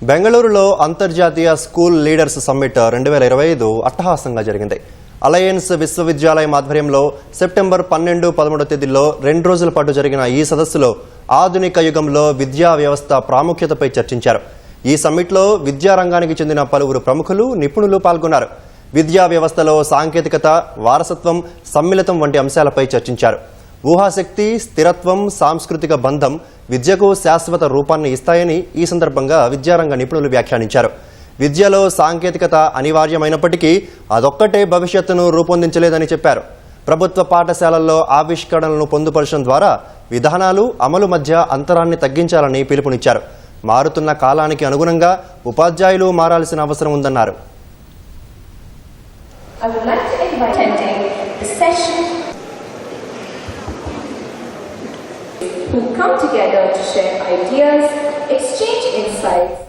బెంగళూరులో అంతర్జాతీయ school leaders summit 2025 అట్టహాసంగా జరిగింది. అలయన్స్ విశ్వవిద్యాలయం ఆధ్వర్యంలో సెప్టెంబర్ 12-13 తేదీల్లో 2 రోజుల పాటు జరిగిన ఈ సదస్సులో ఆధునిక యుగంలో విద్యా వ్యవస్థ ప్రాముఖ్యతపై చర్చించారు. ఈ సమ్మిట్లో విద్యారంగానికి చెందిన పలువురు ప్రముఖులు, నిపుణులు పాల్గొన్నారు. విద్యా వ్యవస్థలో సాంకేతికత, వారసత్వం, సమ్మిళితం వంటి అంశాలపై చర్చించారు. ఊహాశక్తి, స్థిరత్వం, సాంస్కృతిక బంధం విద్యకు శాశ్వత రూపాన్ని ఇస్తాయని ఈ సందర్భంగా విద్యారంగ నిపుణులు వ్యాఖ్యానించారు. విద్యలో సాంకేతికత అనివార్యమైనప్పటికీ అదొక్కటే భవిష్యత్తును రూపొందించలేదని చెప్పారు. ప్రభుత్వ పాఠశాలల్లో ఆవిష్కరణలను పొందుపరచడం ద్వారా విధానాలు, అమలు మధ్య అంతరాన్ని తగ్గించాలని పిలుపునిచ్చారు. మారుతున్న కాలానికి అనుగుణంగా ఉపాధ్యాయులు మారాల్సిన అవసరం ఉందన్నారు. Who come together to share ideas, exchange insights.